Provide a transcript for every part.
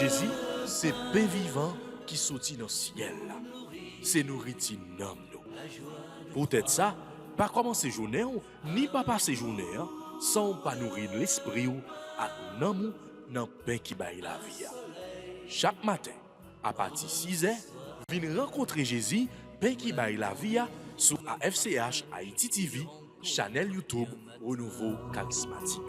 Jésus, c'est pain vivant qui sortit dans le ciel. C'est nourriture dans nous. Peut-être ça, pas commencer journée ni pas passer journée sans pas nourrir l'esprit ou à nous dans pain qui baille la vie. Chaque matin, à partir de 6h, venez rencontrer Jésus, pain qui baille la vie sur AFCH Haïti TV, channel YouTube Renouveau Charismatique.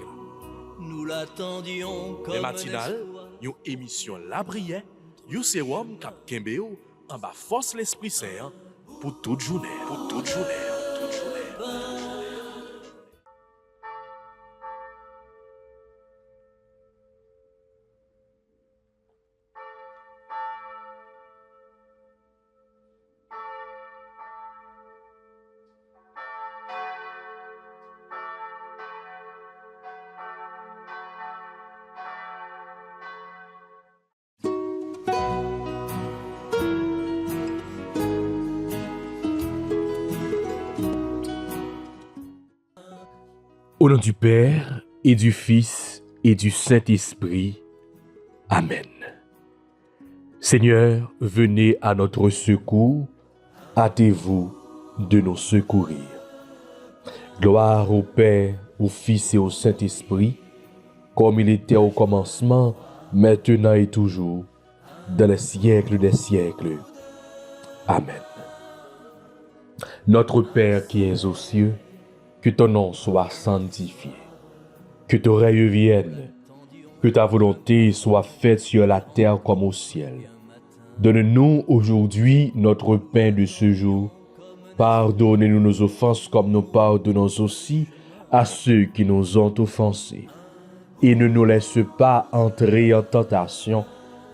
Nous l'attendions comme les matinales, une émission La Prière, un sérum cap Kembeo en bas force l'Esprit Saint pour toute journée. Au nom du Père, et du Fils, et du Saint-Esprit. Amen. Seigneur, venez à notre secours, hâtez-vous de nous secourir. Gloire au Père, au Fils et au Saint-Esprit, comme il était au commencement, maintenant et toujours, dans les siècles des siècles. Amen. Notre Père qui es aux cieux, que ton nom soit sanctifié, que ton règne vienne, que ta volonté soit faite sur la terre comme au ciel. Donne-nous aujourd'hui notre pain de ce jour. Pardonnez-nous nos offenses comme nous pardonnons aussi à ceux qui nous ont offensés. Et ne nous laisse pas entrer en tentation,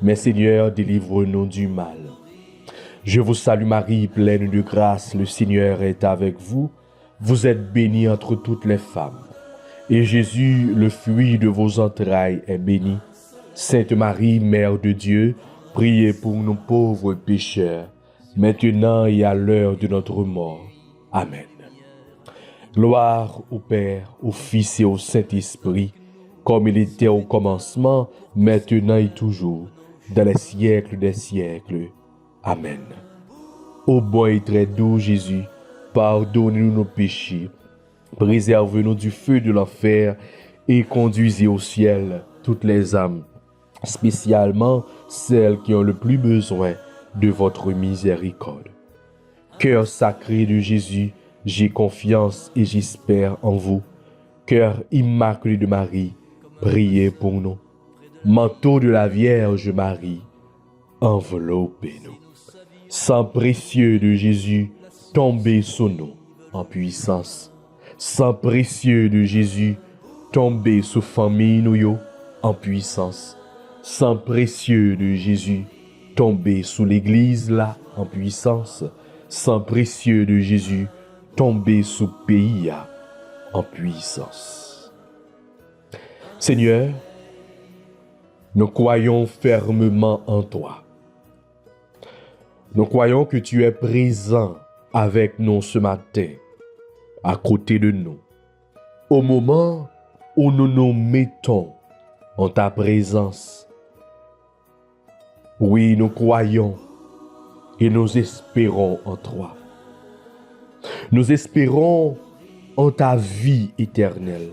mais Seigneur, délivre-nous du mal. Je vous salue Marie, pleine de grâce, le Seigneur est avec vous. Vous êtes bénie entre toutes les femmes, et Jésus, le fruit de vos entrailles, est béni. Sainte Marie, Mère de Dieu, priez pour nous pauvres pécheurs, maintenant et à l'heure de notre mort. Amen. Gloire au Père, au Fils et au Saint-Esprit, comme il était au commencement, maintenant et toujours, dans les siècles des siècles. Amen. Ô bon et très doux Jésus, pardonnez-nous nos péchés, préservez-nous du feu de l'enfer et conduisez au ciel toutes les âmes, spécialement celles qui ont le plus besoin de votre miséricorde. Cœur sacré de Jésus, j'ai confiance et j'espère en vous. Cœur immaculé de Marie, priez pour nous. Manteau de la Vierge Marie, enveloppez-nous. Sang précieux de Jésus, tombez sur nous en puissance. Sang précieux de Jésus, tombez sur famille nous en puissance. Sang précieux de Jésus, tombez sous l'église là en puissance. Sang précieux de Jésus, tombez sous pays là en puissance. Seigneur, nous croyons fermement en toi. Nous croyons que tu es présent avec nous ce matin, à côté de nous, au moment où nous nous mettons en ta présence. Oui, nous croyons et nous espérons en toi. Nous espérons en ta vie éternelle.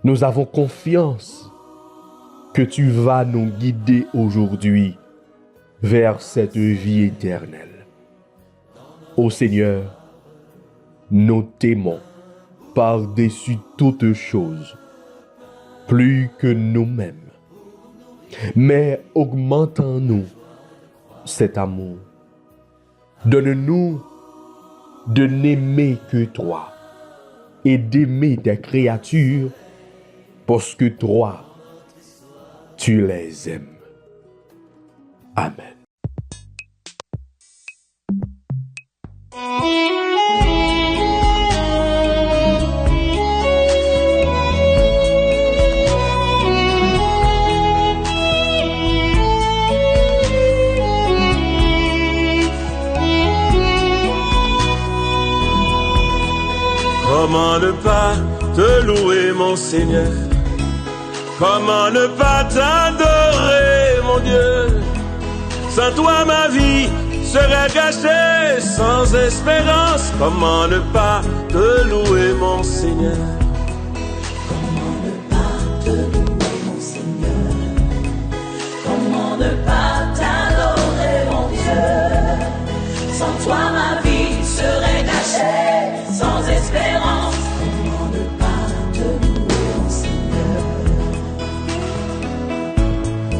Nous avons confiance que tu vas nous guider aujourd'hui vers cette vie éternelle. Ô Seigneur, nous t'aimons par-dessus toutes choses, plus que nous-mêmes. Mais augmente en nous cet amour. Donne-nous de n'aimer que toi et d'aimer tes créatures parce que toi, tu les aimes. Amen. Comment ne pas te louer, mon Seigneur? Comment ne pas t'adorer, mon Dieu? Sans toi, ma vie serait gâchée, sans espérance. Comment ne pas te louer, mon Seigneur? Comment ne pas te louer, mon Seigneur? Comment ne pas t'adorer, mon Dieu? Sans toi, ma vie serait gâchée, sans espérance. Comment ne pas te louer, mon Seigneur?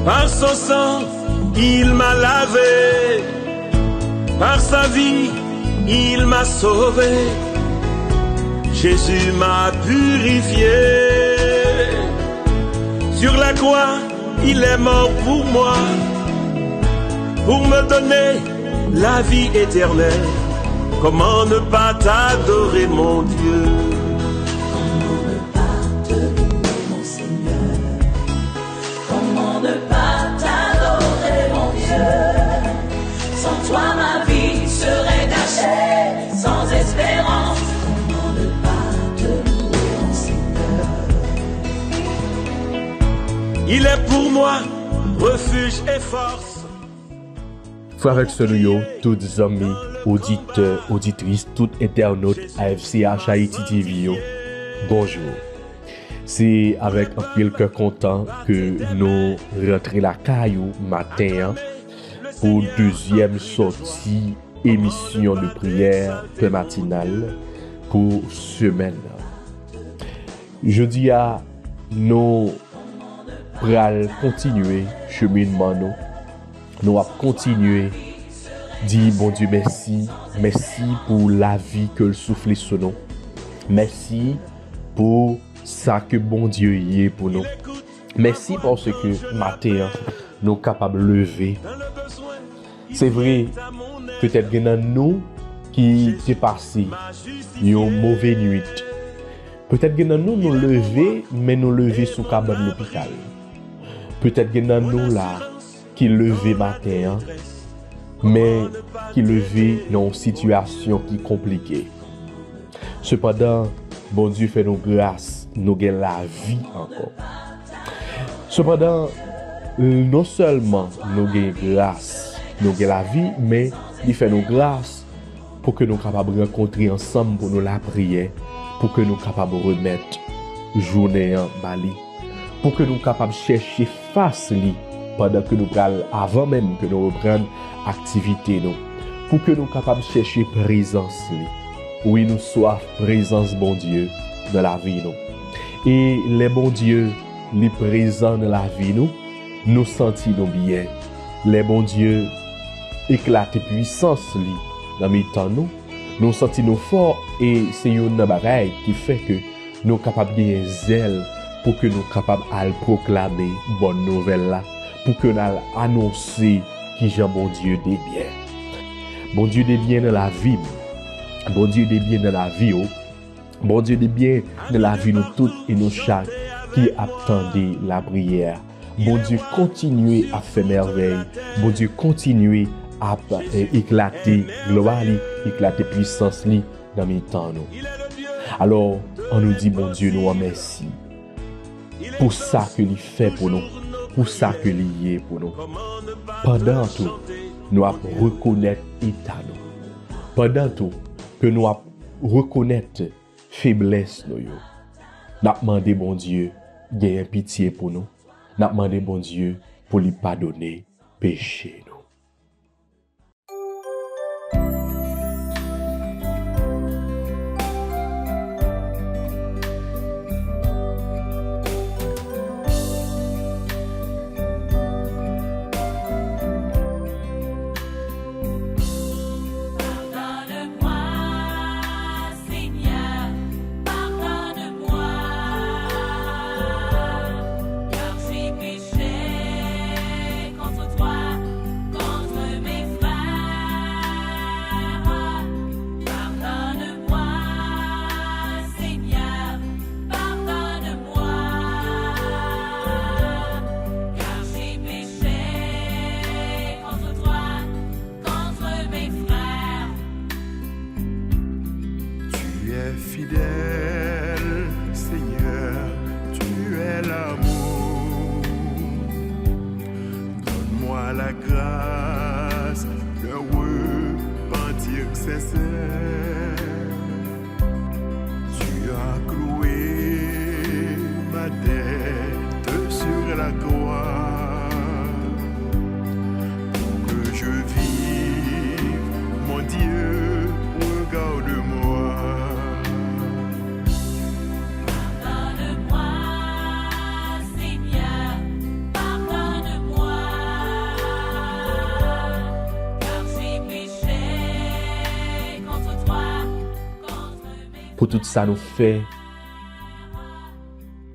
Par son sang, il m'a lavé. Par sa vie, il m'a sauvé. Jésus m'a purifié. Sur la croix, il est mort pour moi, pour me donner la vie éternelle. Comment ne pas t'adorer, mon Dieu? Comment ne pas te louer, mon Seigneur? Comment ne pas t'adorer, mon Dieu? Sans toi, ma vie serait gâchée, sans espérance. Comment ne pas te louer, mon Seigneur? Il est pour moi refuge et force. Frères et sœurs, yo, tous amis, auditeurs, auditrices, tout internautes AFCH Haïti TV, yo, bonjour. C'est avec un pile cœur content que nous rentrons la caillou matin pour deuxième sortie émission de prière matinale pour semaine. Jeudi à nous pral continuer cheminement nous allons continuer dire bon Dieu merci pour la vie que le souffle sur nous. Merci pour ça que bon Dieu y est pour nous. Merci parce que matin nous sommes capables de lever. C'est vrai, peut-être que nous qui t'est passé une mauvaise nuit. Peut-être que nous lever, mais nous lever sous cabane l'hôpital. Peut-être que nous là qui lever matin, mais qui lever dans une situation qui est compliquée. Cependant, bon Dieu fait nos grâces, nous gagnons la vie encore. Cependant, non seulement nous gagnons grâce, nous gagnons la vie, mais il fait nos grâces pour que nous soyons capables de rencontrer ensemble pour nous la prière, pour que nous soyons capables de remettre journée en Bali, pour que nous soyons capables de chercher face li pendant que nous parlons, avant même que nous reprenions activité nous, pour que nous soyons capables de chercher présence li. Oui, nous soif présence bon Dieu dans la vie nous. Et les bons dieux, les présents dans la vie nous sentons bien. Les bons dieux éclatent puissance li dans mes temps nous sentons forts et c'est une bagaille qui fait que nous sommes capables de zèle pour que nous soyons capables de proclamer bonne nouvelle là, pour que nous annoncer qui Jean bon Dieu des biens. Bon Dieu des biens dans la vie. Bon Dieu des biens dans la vie. Bon Dieu des biens dans la vie nous toutes et nous chaque qui attendait la prière. Bon Dieu continue à faire merveille. Bon Dieu continue à éclater gloire, éclater puissance dans mes temps nous. Alors, on nous dit bon Dieu nous remercie pour ça que il fait pour nous, pour ça que il est pour nous. Pendant tout, nous allons reconnaître l'état nous. Pendant tout, que nous allons reconnaître faiblesse nous. Nous allons demander bon Dieu gagner pitié pour nous. Nous allons demander bon Dieu pour lui pardonner péché nous. pour tout ça nous fait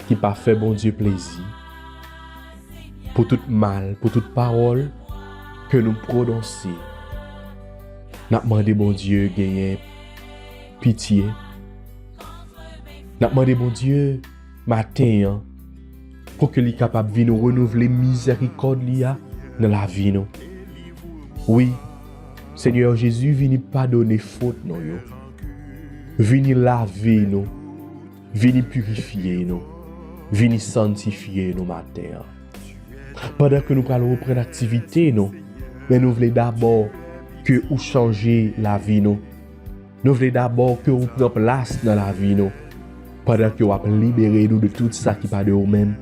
qui pas fait bon Dieu plaisir, pour tout mal, pour toute parole que nous prononçons. N'a demandé bon Dieu gagner pitié. N'a demandé bon Dieu matin pour que lui capable de nous renouveler miséricorde dans la vie nous. Oui, Seigneur Jésus vini pardonner faute nous yo. Vini laver nous, vini purifier nous, vini sanctifier nous matin. Pendant que nous allons reprendre l'activité nous, mais nous voulons d'abord que vous changer la vie nous. Nous voulons d'abord que vous preniez place dans la vie nous. Pendant que vous libérez nous de tout ça qui pas de vous-même.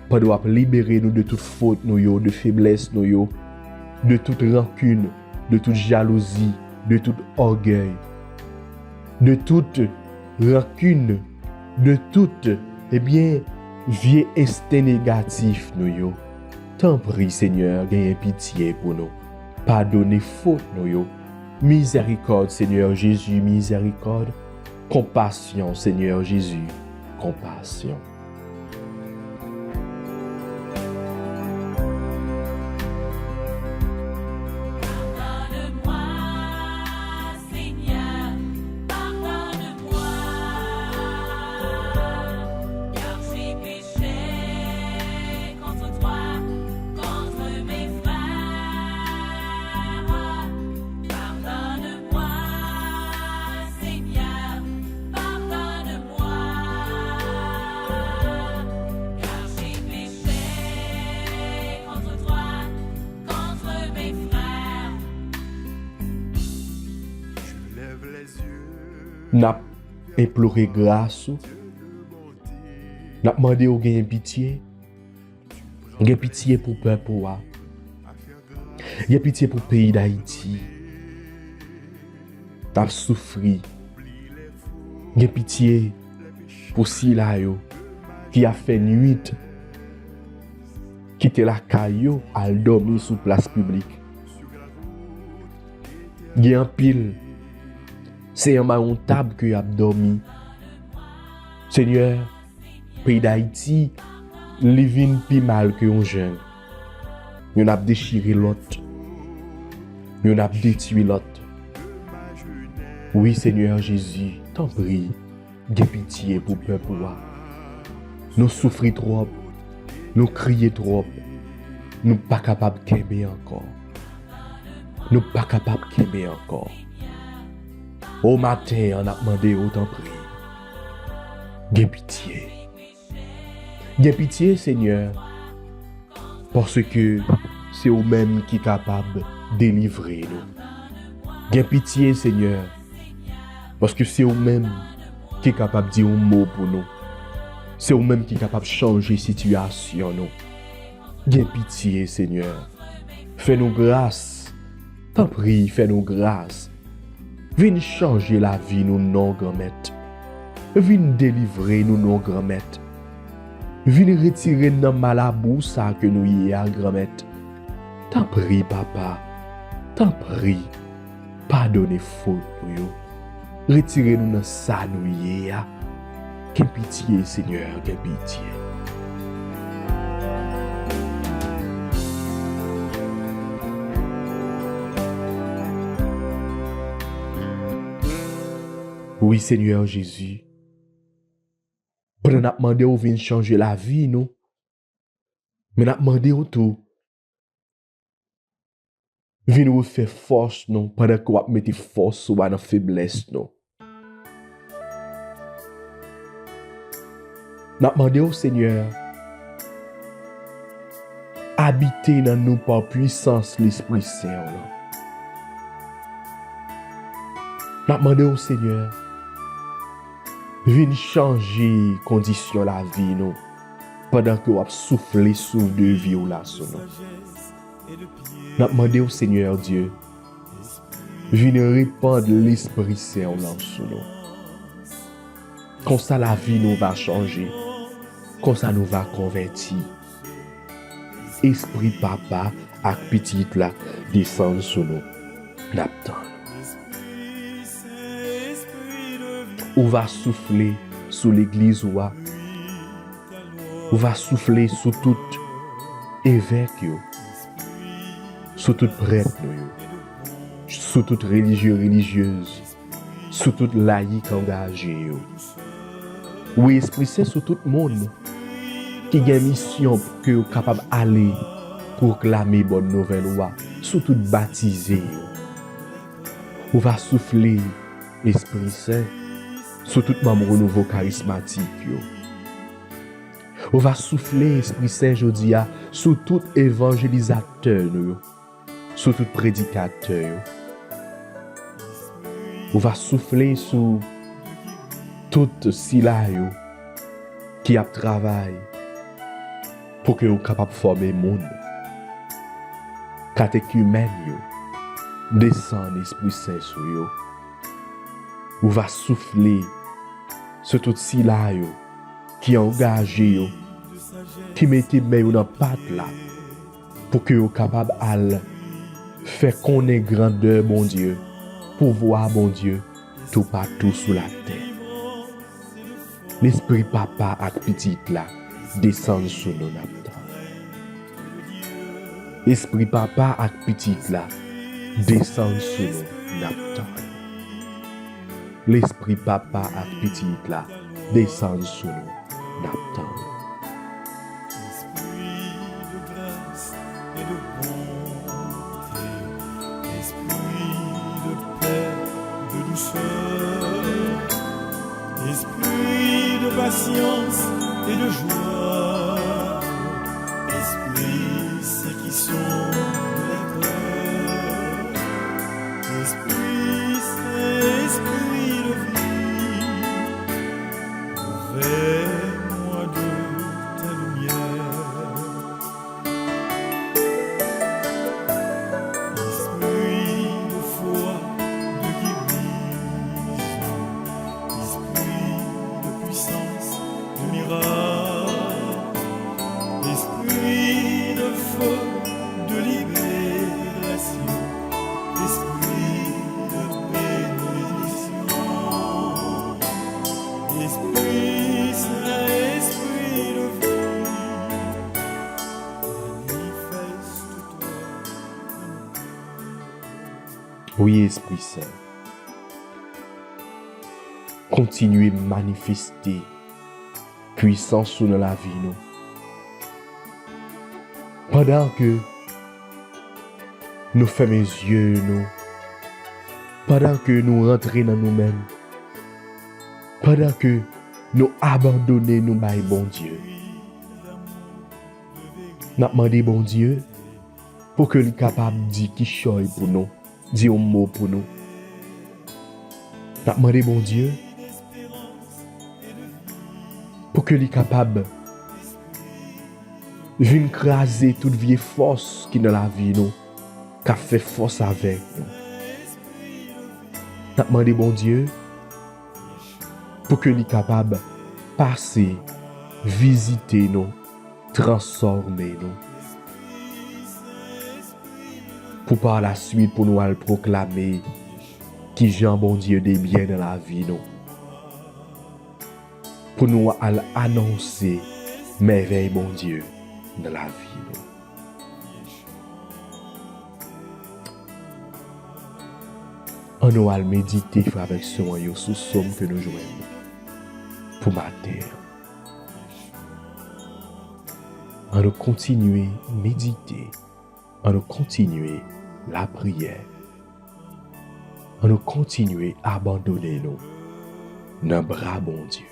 Pendant que vous libérez nous de toute faute nous yo, de faiblesse nous yo, de toute rancune, de toute jalousie, de tout orgueil, de toute rancune, de toute, vieux instinct négatif nous yo. T'en prie Seigneur, gagne pitié pour nous. Pardonnez faute nous yo. Miséricorde Seigneur Jésus, miséricorde. Compassion Seigneur Jésus, compassion. N'a imploré grâce, n'a demandé au gain pitié, gain pitié pour peuple, gain pitié pour le pays d'Haïti, n'a souffri, gain pitié pour Silayo qui a fait nuit, quitter la caillou, à dormir sous place publique, gain pile. C'est un table que a dormi. Seigneur, pays d'Haïti, li vin pi mal que un jeune. Yon a déchiré l'autre. Yon a détruit l'autre. Oui, Seigneur Jésus, t'en prie, gè pitié pour peuple. Nous souffrons trop, nous crions trop, nous pas capables de kembe encore. Nous pas capables de kembe encore. Au matin, on a demandé autant prier. Gè pitié. Gè pitié, Seigneur, parce que c'est vous-même qui est capable de délivrer nous. Gè pitié, Seigneur, parce que c'est vous-même qui est capable de dire un mot pour nous. C'est vous-même qui est capable de changer la situation. Gè pitié, Seigneur. Fais-nous grâce. T'en prie, fais-nous grâce. Viens changer la vie nous non grand-mère. Viens délivrer nous non grand-mère. Viens retirer nos malabou ça que nous y a grand-mère. T'en prie papa. T'en prie. Pardonnez faute nous. Retirez nous dans ça nous y a. Quelle pitié Seigneur, quelle pitié. Oui, Seigneur Jésus. Pendant que nous demandé ou vient changer la vie, nous. Mais nous demandé ou tout. Vient nous faire force, nous. Pendant que nous mettons force sur la faiblesse, nous. Nous demandé au Seigneur. Habiter dans nous par puissance l'Esprit Saint. Nous demandé au Seigneur. Viens changer condition la vie nous pendant que vous soufflez souffle de vie ou là sur nous. N'a demandé au Seigneur Dieu viens répandre l'Esprit Saint là sur nous. Comme ça la vie nous va changer. Comme ça nous va convertir. Esprit papa avec petite là descend sur nous. N'attend. Ou va souffler sous l'église ou va souffler sous tout évêque yo, sous tout prêtre yo, sous tout religieux religieuse, sous tout laïque engagé yo. Oui, Esprit Saint sous tout le monde qui a une mission que vous capable d'aller pour clamer bonne nouvelle sous tout baptisé. Ou va souffler Esprit Saint sur tout membre nouveau charismatique. Ou va souffler Esprit Saint jodia sur tout évangélisateur, sur tout prédicateur. Ou va souffler sur tout sila qui a travail pour que vous capable de former le monde. Catéchumène descend l'Esprit Saint sur vous. Ou va souffler sur tout sila qui est engagé, qui mette main dans patte là pour que vous capable de faire connaître grandeur bon Dieu, pour voir bon Dieu tout partout sur la terre. L'esprit papa ak petit là descend sur nous naptan. Esprit papa ak petit là descend sur nous naptan. L'esprit papa ak petit là descend sur nous naptan. Patience et de joie, Esprit, ceux qui sont les cœurs, Esprit Saint, Esprit de vie, revêt-moi de ta lumière, Esprit de foi, de guérison, Esprit de puissance, de miracle, Esprit de feu, de libération, Esprit de bénédiction, Esprit Saint, Esprit de vie, manifeste-toi. Oui, Esprit Saint. Continuez à manifester puissance sur la vie nous. Pendant que nous fermons les yeux nous, pendant que nous rentrons dans nous-mêmes, pendant que nous abandonnons nous by bon Dieu. Nous demandons bon Dieu pour que nous capable de dire qui choisit pour nous, dire un mot pour nous. Nous demandons bon Dieu pour que les capable vienne craser toute vieille force qui dans la vie nous, qui a fait force avec nous. Nous demandons bon Dieu pour que les capable passer, visiter nous, transformer nous. Pour par la suite pour nous aller proclamer qui Jean bon Dieu des biens dans la vie nous. Pour nous aller annoncer merveille bon Dieu dans la vie nous. On nous aller méditer avec ce moyen sous somme que nous jouons pour ma terre. On nous continuer méditer, on nous continuer la prière, on nous continuer abandonner nous dans le bras bon Dieu.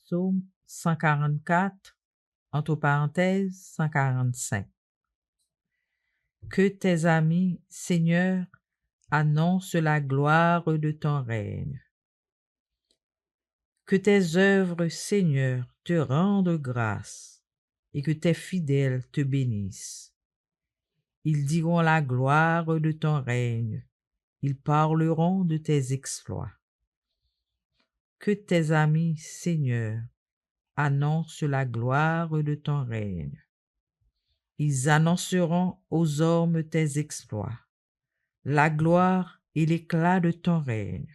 Psaume 144, entre parenthèses 145. Que tes amis, Seigneur, annoncent la gloire de ton règne. Que tes œuvres, Seigneur, te rendent grâce et que tes fidèles te bénissent. Ils diront la gloire de ton règne, ils parleront de tes exploits. Que tes amis, Seigneur, annoncent la gloire de ton règne. Ils annonceront aux hommes tes exploits, la gloire et l'éclat de ton règne.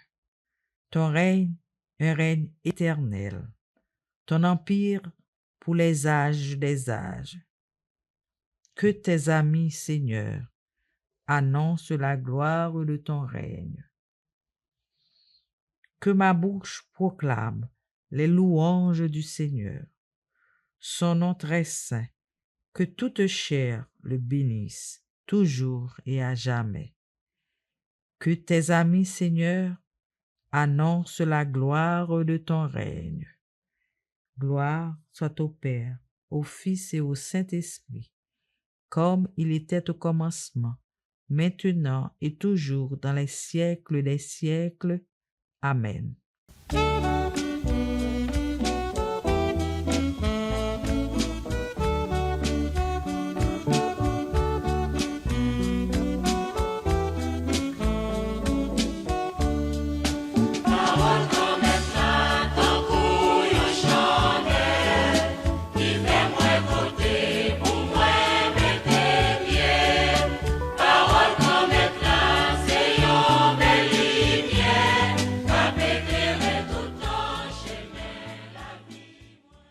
Ton règne, un règne éternel. Ton empire pour les âges des âges. Que tes amis, Seigneur, annoncent la gloire de ton règne. Que ma bouche proclame les louanges du Seigneur. Son nom très saint, que toute chair le bénisse, toujours et à jamais. Que tes amis, Seigneur, annoncent la gloire de ton règne. Gloire soit au Père, au Fils et au Saint-Esprit, comme il était au commencement, maintenant et toujours dans les siècles des siècles. Amen.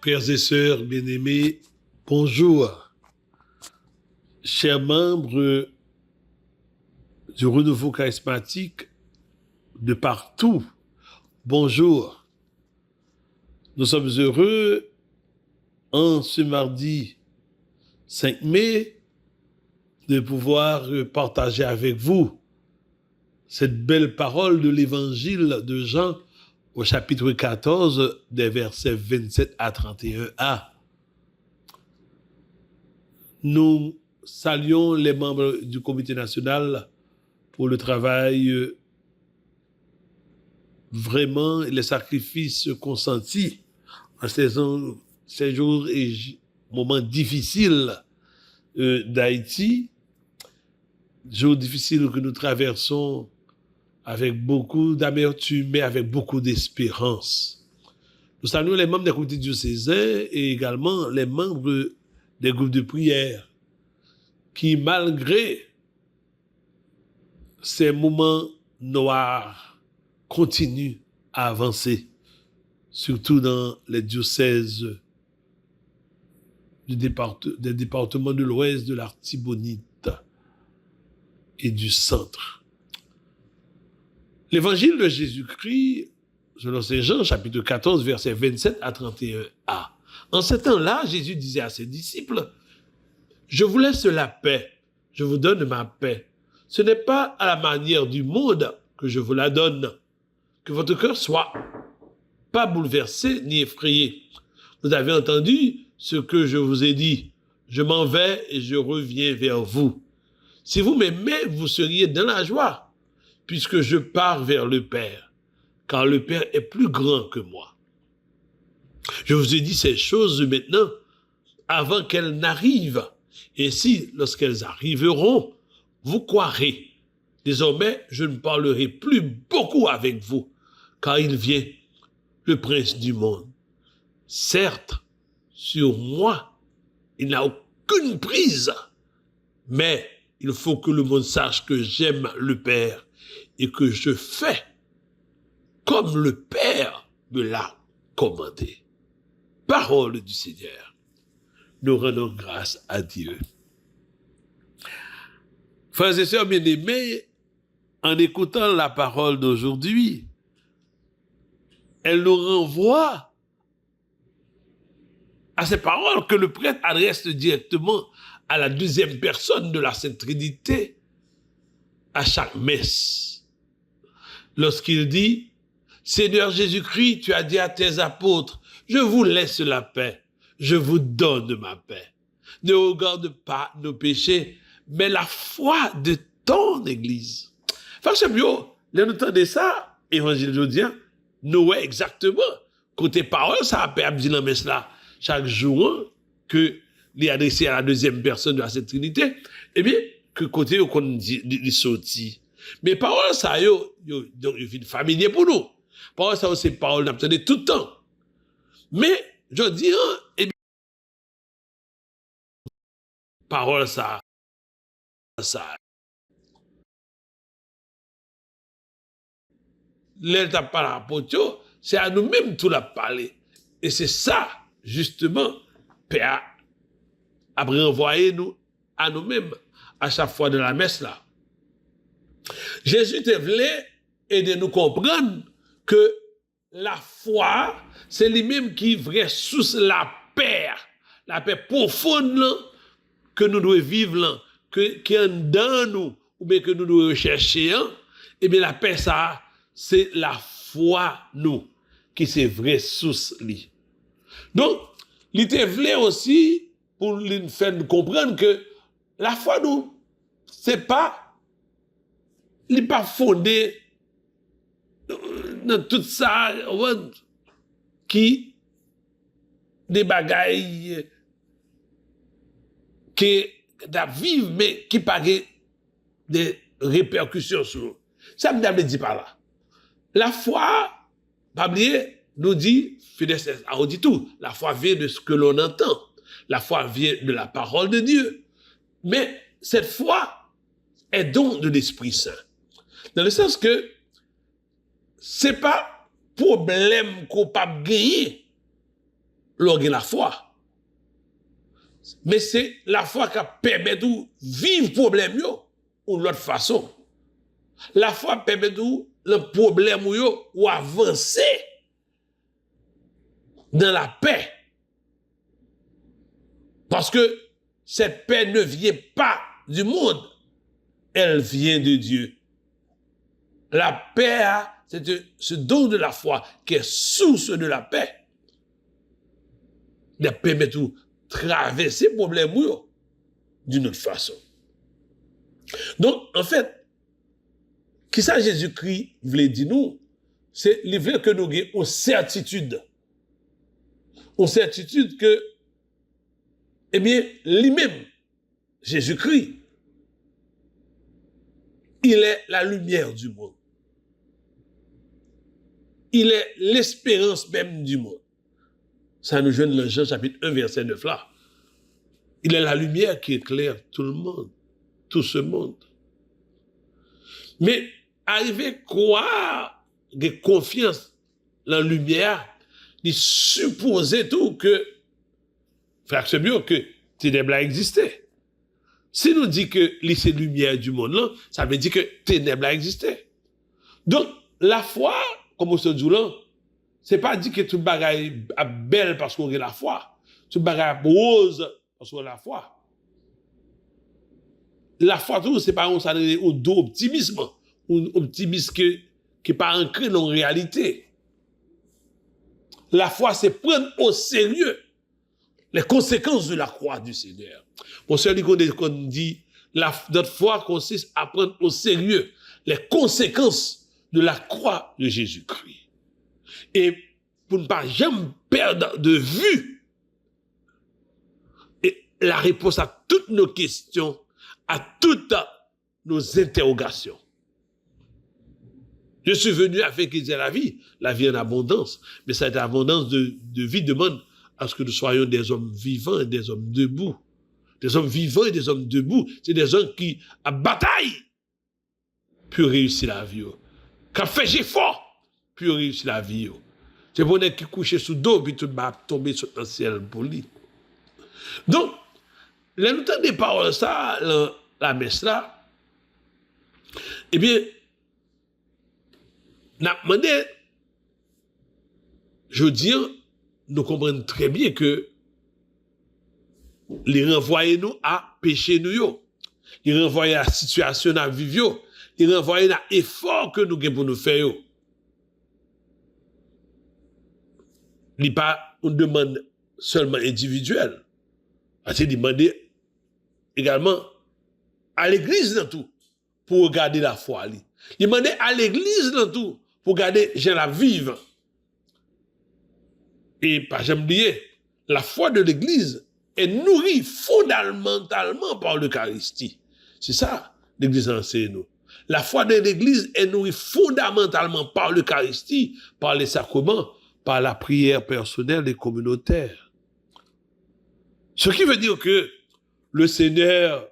Frères et sœurs bien-aimés, bonjour. Chers membres du renouveau charismatique de partout, bonjour. Nous sommes heureux en ce mardi 5 mai de pouvoir partager avec vous cette belle parole de l'évangile de Jean au chapitre 14, des versets 27 à 31a. Nous saluons les membres du comité national pour le travail vraiment les sacrifices consentis en ces jours et moments difficiles d'Haïti, jours difficiles que nous traversons avec beaucoup d'amertume, mais avec beaucoup d'espérance. Nous saluons les membres des comités diocésains et également les membres des groupes de prière qui, malgré ces moments noirs, continuent à avancer, surtout dans les diocèses des départements de l'Ouest, de l'Artibonite et du Centre. L'évangile de Jésus-Christ, selon Saint Jean, chapitre 14, versets 27 à 31a. En ce temps-là, Jésus disait à ses disciples, « Je vous laisse la paix, je vous donne ma paix. Ce n'est pas à la manière du monde que je vous la donne. Que votre cœur soit pas bouleversé ni effrayé. Vous avez entendu ce que je vous ai dit. Je m'en vais et je reviens vers vous. Si vous m'aimez, vous seriez dans la joie, puisque je pars vers le Père, car le Père est plus grand que moi. Je vous ai dit ces choses maintenant avant qu'elles n'arrivent. Et si, lorsqu'elles arriveront, vous croirez. Désormais, je ne parlerai plus beaucoup avec vous, car il vient, le prince du monde. Certes, sur moi, il n'a aucune prise, mais il faut que le monde sache que j'aime le Père et que je fais comme le Père me l'a commandé. Parole du Seigneur. Nous rendons grâce à Dieu. Frères et sœurs bien-aimés, en écoutant la parole d'aujourd'hui, elle nous renvoie à ces paroles que le prêtre adresse directement à la deuxième personne de la Sainte Trinité à chaque messe. Lorsqu'il dit, « Seigneur Jésus-Christ, tu as dit à tes apôtres, je vous laisse la paix, je vous donne ma paix. Ne regarde pas nos péchés, mais la foi de ton Église. » Frère Bio, là nous entendons ça, évangile aujourd'hui, nous ouais exactement, côté parole, ça a perdu dans la messe là, chaque jour que les adressé à la deuxième personne de la Sainte Trinité, eh bien, que côté qu'on dit sorti. Mais parole ça yo une familier pour nous. Parole ça c'est parole n'attendez tout le temps. Mais je dis eh bien parole ça l'elle t'a parlé à Potio, c'est à nous-mêmes tout l'a parlé. Et c'est ça, justement, Père a renvoyé nous à nous-mêmes à chaque fois de la messe là. Jésus te voulait aider nous comprendre que la foi, c'est lui-même qui est vraie source la paix profonde là, que nous devons vivre là, qui est dans nous, ou bien que nous devons rechercher, hein, et bien la paix ça, c'est la foi nous, qui c'est vraie source li. Donc, il te voulait aussi pour nous faire comprendre que la foi nous, c'est pas, il n'est pas fondé dans tout ça, qui des bagailles qui da vivre mais qui pas des répercussions sur nous. Ça me dit par là. La foi, pas oublier, nous dit, Fidèle a dit tout, la foi vient de ce que l'on entend. La foi vient de la parole de Dieu. Mais cette foi est don de l'Esprit Saint. Dans le sens que c'est pas problème qu'on peut gagner lorsqu'on a la foi. Mais c'est la foi qui permet de vivre problème ou l'autre façon. La foi permet de le problème ou avancer dans la paix. Parce que cette paix ne vient pas du monde, elle vient de Dieu. La paix, c'est ce don de la foi qui est source de la paix. Il permet de traverser les problèmes d'une autre façon. Donc, en fait, qui ça Jésus-Christ voulait dire nous, c'est qu'il veut que nous ayons une certitude. Une certitude que, eh bien, lui-même, Jésus-Christ, il est la lumière du monde. Il est l'espérance même du monde. Ça nous joint dans Jean chapitre 1, verset 9 là. Il est la lumière qui éclaire tout le monde, tout ce monde. Mais arriver à croire, de confiance dans la lumière, il supposait tout que, frère, c'est bien que ténèbres existaient. Si nous dit que c'est la lumière du monde là, ça veut dire que ténèbres existaient. Donc, la foi, comme on se dit là, c'est pas dit que tout bagaille est belle parce qu'on a la foi. Tout bagaille est rose parce qu'on a la foi. La foi, tout, c'est pas un optimisme. Un optimisme qui n'est pas ancré dans la réalité. La foi, c'est prendre au sérieux les conséquences de la croix du Seigneur. Mon Seigneur dit, notre foi consiste à prendre au sérieux les conséquences de la croix de Jésus-Christ. Et pour ne pas jamais perdre de vue et la réponse à toutes nos questions, à toutes nos interrogations. Je suis venu afin qu'ils aient la vie en abondance. Mais cette abondance de vie demande à ce que nous soyons des hommes vivants et des hommes debout. Des hommes vivants et des hommes debout. C'est des hommes qui, à bataille, pour réussir la vie. Qui fait effort pour réussir la vie. C'est pour qui couche sous dos, puis tout va tomber sur le ciel pour lui. Donc, là, nous avons des paroles, ça, la messe là, eh bien, n'a demandé, je veux dire, nous comprenons très bien que les renvoyer nous à péché nous, les renvoyer à la situation à vivre, les renvoyer à l'effort que nous avons pour nous faire. Il n'est pas une demande seulement individuelle. C'est demander également à l'église dans tout pour regarder la foi. Il demande à l'église dans tout pour garder j'ai la vive. Et pas jamais oublier, la foi de l'église est nourrie fondamentalement par l'Eucharistie. C'est ça, l'église enseigne nous. La foi de l'église est nourrie fondamentalement par l'Eucharistie, par les sacrements, par la prière personnelle et communautaire. Ce qui veut dire que le Seigneur,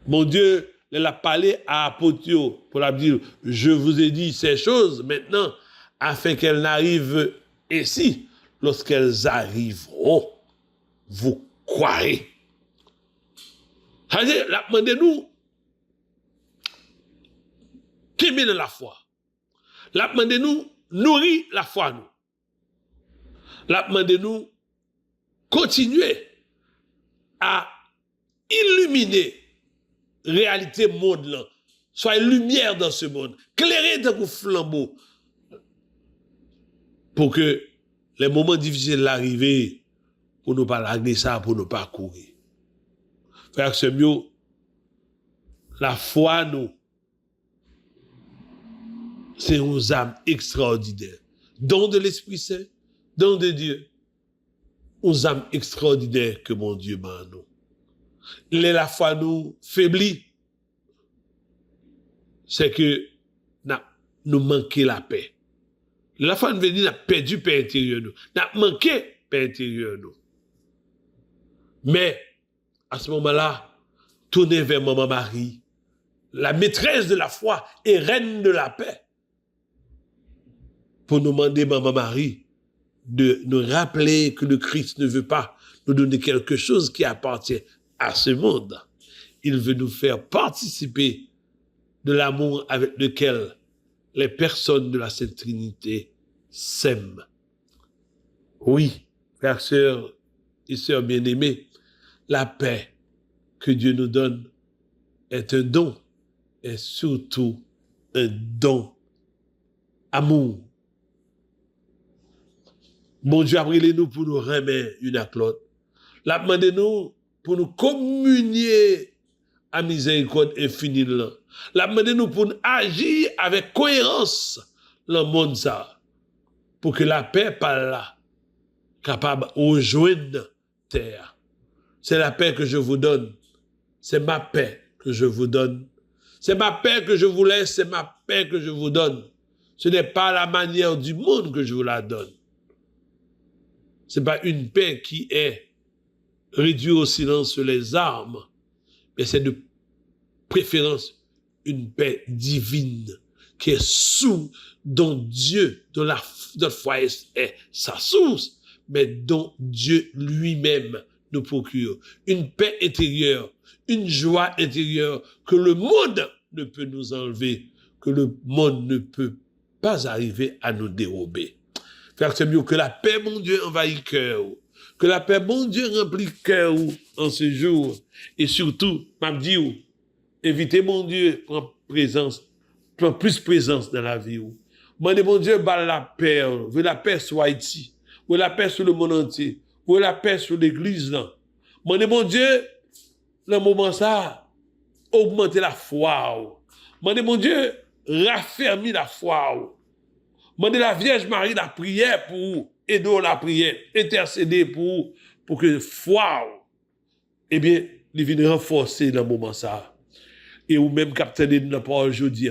mon Dieu, elle a parlé à apôtre pour la dire, je vous ai dit ces choses maintenant, afin qu'elles n'arrivent ainsi. Lorsqu'elles arriveront, vous croirez. C'est-à-dire, la demandez-nous, qu'aimer dans la foi. La demandez-nous, nourrir la foi, nous. La demandez-nous, continuer à illuminer réalité monde là. Soyez lumière dans ce monde. Clairez dans vos flambeaux. Pour que les moments difficiles arrivent, pour ne pas larguer ça, pour ne pas courir. Frère, c'est mieux. La foi, nous, c'est une âme extraordinaire. Don de l'Esprit Saint, don de Dieu. Une âme extraordinaire que mon Dieu m'a nous. La foi nous faiblit. C'est que nous manquons la paix. La foi nous veut dire, nous avons perdu la paix intérieure. Nous avons manqué la paix intérieure. Mais, à ce moment-là, tournez vers Maman Marie, la maîtresse de la foi et reine de la paix, pour nous demander, Maman Marie, de nous rappeler que le Christ ne veut pas nous donner quelque chose qui appartient à ce monde. Il veut nous faire participer de l'amour avec lequel les personnes de la Sainte Trinité s'aiment. Oui, frères, sœurs et sœurs bien-aimés, la paix que Dieu nous donne est un don, et surtout un don. Amour. Bon Dieu a brûlé nous pour nous remettre une à l'autre. La demandez-nous pour nous communier à miséricorde infinie là. La demandez-nous pour nous agir avec cohérence dans le monde ça. Pour que la paix par là, capable de rejoindre terre. C'est la paix que je vous donne. C'est ma paix que je vous donne. C'est ma paix que je vous laisse, c'est ma paix que je vous donne. Ce n'est pas la manière du monde que je vous la donne. Ce n'est pas une paix qui est réduite au silence sur les armes, mais c'est de préférence une paix divine qui est sous, dont Dieu, dont notre foi est sa source, mais dont Dieu lui-même nous procure. Une paix intérieure, une joie intérieure que le monde ne peut nous enlever, que le monde ne peut pas arriver à nous dérober. Frère, c'est mieux que la paix, mon Dieu, envahit le cœur. Que la paix, mon Dieu, remplit le cœur en ce jour. Et surtout, m'a dit, évitez, mon Dieu, prendre plus présence dans la vie. Demandez, mon Dieu, bah la paix. Veut la paix sur Haïti. Veut la paix sur le monde entier. Veut la paix sur l'église, là. Demandez, mon Dieu, dans le moment ça, augmenter la foi. Demandez, mon Dieu, raffermir la foi. Demandez la Vierge Marie la prière pour aider la prière, intercéder pour que foi, eh bien, il vienne renforcer dans le moment ça. Et ou même capitaine de la parole aujourd'hui,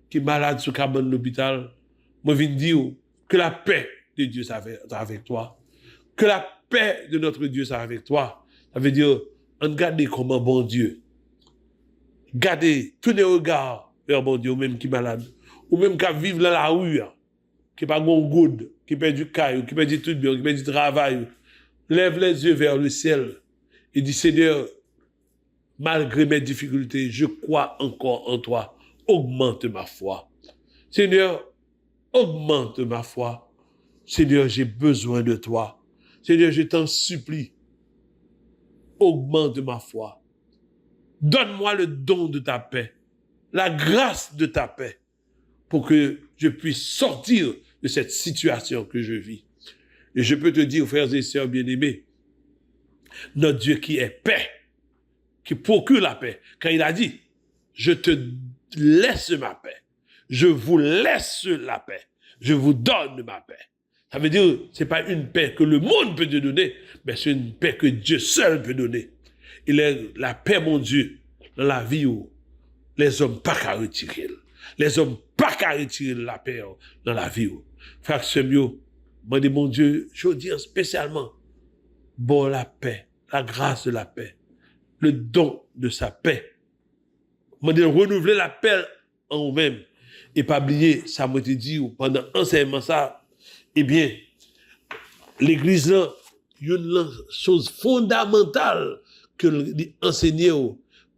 qui est malade sur cabane de l'hôpital, moi viens dire que la paix de Dieu soit avec toi. Que la paix de notre Dieu soit avec toi. Ça veut dire, on garde comme un bon Dieu. Gardez, tenez regard vers bon Dieu, ou même qui est malade, ou même qui vit dans la rue, qui n'a pas de good, qui perd du caillou, qui perd du tout bien, qui perd du travail. Lève les yeux vers le ciel et dis, Seigneur, malgré mes difficultés, je crois encore en toi. Augmente ma foi. Seigneur, augmente ma foi. Seigneur, j'ai besoin de toi. Seigneur, je t'en supplie. Augmente ma foi. Donne-moi le don de ta paix, la grâce de ta paix, pour que je puisse sortir de cette situation que je vis. Et je peux te dire, frères et sœurs bien-aimés, notre Dieu qui est paix, qui procure la paix, quand il a dit, je te laisse ma paix, je vous laisse la paix, je vous donne ma paix. Ça veut dire, c'est pas une paix que le monde peut te donner, mais c'est une paix que Dieu seul peut donner. Il est la paix, mon Dieu, dans la vie où les hommes pas qu'à retirer. Les hommes pas qu'à retirer la paix dans la vie où. Frère, c'est mieux. Moi, mon Dieu, je veux dire spécialement, bon, la paix, la grâce de la paix, le don de sa paix M'a dit renouveler l'appel en vous-même. Et pas oublier, ça m'a été dit pendant enseignement ça, eh bien, l'église là, il y a une chose fondamentale que l'enseigner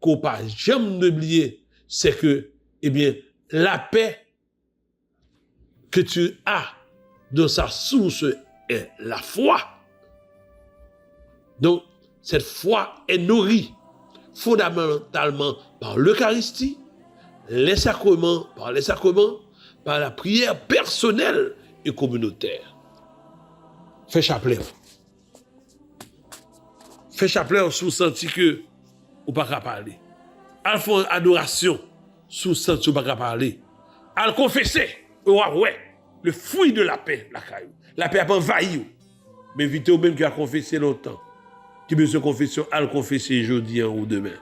qu'on pas jamais oublier, c'est que, eh bien, la paix que tu as dans sa source est la foi. Donc, cette foi est nourrie fondamentalement par l'Eucharistie, par les sacrements, par la prière personnelle et communautaire. Fais chapelet. Fais chapelet sous senti que ou pas qu'à parler. Al font adoration sous senti ou pas qu'à parler. Al confesser. Ouais, le fruit de la paix, la caillou. La paix a pas envahi. Mais vite ou même qui a confessé longtemps. Qui besoin de confession, al confesser aujourd'hui ou demain.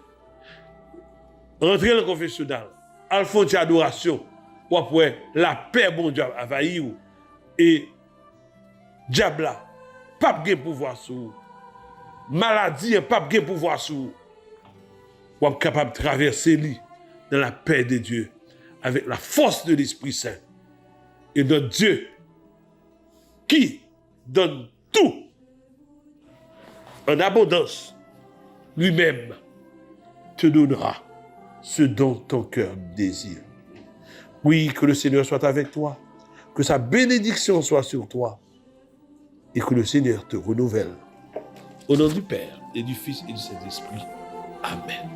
Rentrez dans la confession d'al. Al font adoration. Ou après la paix bon Dieu a envahi. Et diable là, pas de pouvoir sur vous. Maladie, pas de pouvoir sur vous. Ou êtes capable de traverser lui dans la paix de Dieu, avec la force de l'Esprit Saint. Et notre Dieu, qui donne tout en abondance, lui-même te donnera ce dont ton cœur désire. Oui, que le Seigneur soit avec toi, que sa bénédiction soit sur toi, et que le Seigneur te renouvelle. Au nom du Père, et du Fils, et du Saint-Esprit. Amen.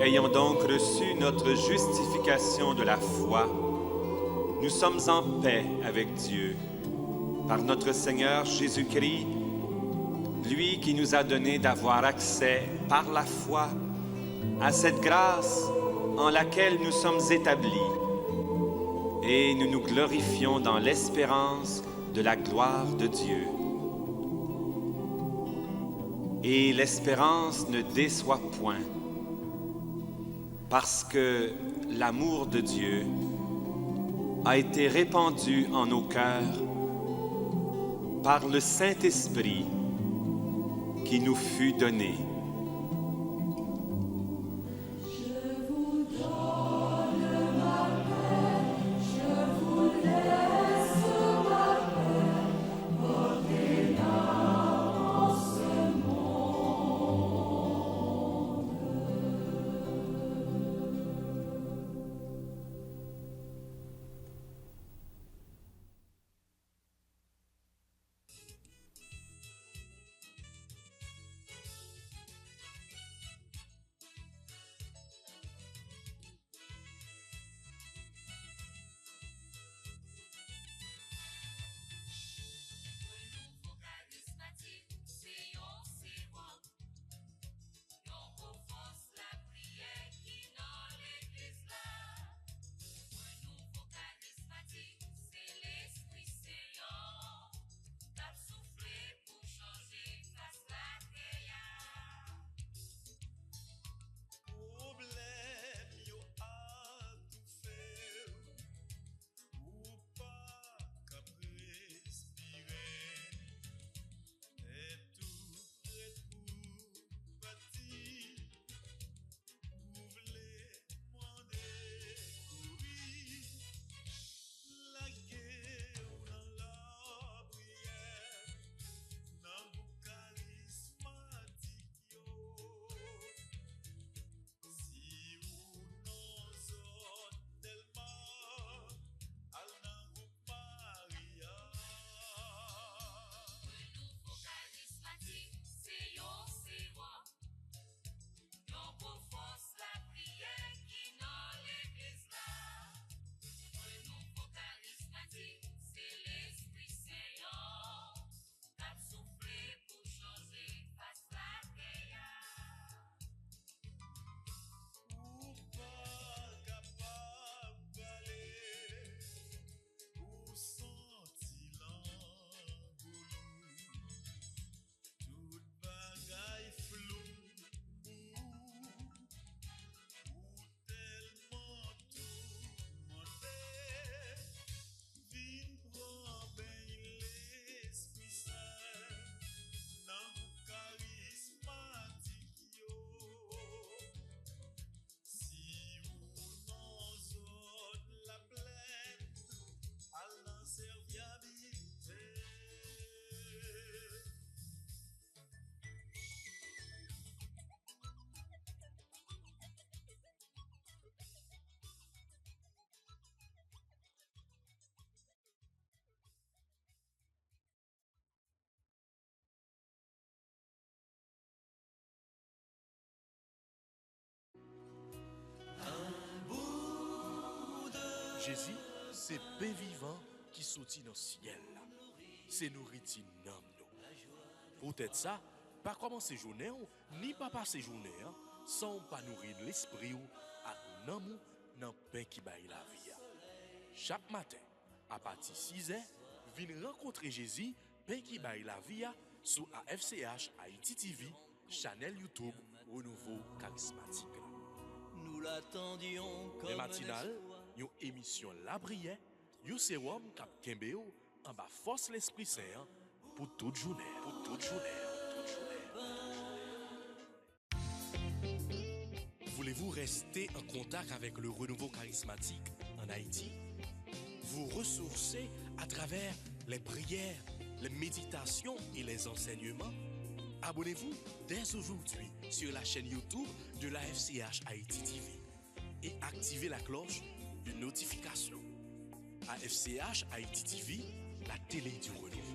Ayant donc reçu notre justification de la foi, nous sommes en paix avec Dieu, par notre Seigneur Jésus-Christ, lui qui nous a donné d'avoir accès par la foi à cette grâce en laquelle nous sommes établis, et nous nous glorifions dans l'espérance de la gloire de Dieu. Et l'espérance ne déçoit point, parce que l'amour de Dieu a été répandu en nos cœurs par le Saint-Esprit qui nous fut donné. Jésus, c'est pain vivant qui sortit dans le ciel. C'est nourriture nam nous. Peut-être ça, pas commencer journée ou, ni pas passer journée sans pas nourrir l'esprit ou ak nan mou nan pain qui baille la vie. Chaque matin, à partir de 6h, viens rencontrer Jésus, pain qui baille la vie sur AFCH Haïti TV, channel YouTube Renouveau Charismatique. Nous l'attendions comme Les matinales, une émission La Brière, un sérum cap Kembeo, en bas force l'Esprit Saint pour toute journée. Pour toute journée. Voulez-vous rester en contact avec le renouveau charismatique en Haïti? Vous ressourcer à travers les prières, les méditations et les enseignements? Abonnez-vous dès aujourd'hui sur la chaîne YouTube de la FCH Haïti TV et activez la cloche de notification. AFCH Haïti TV, la télé du renouveau.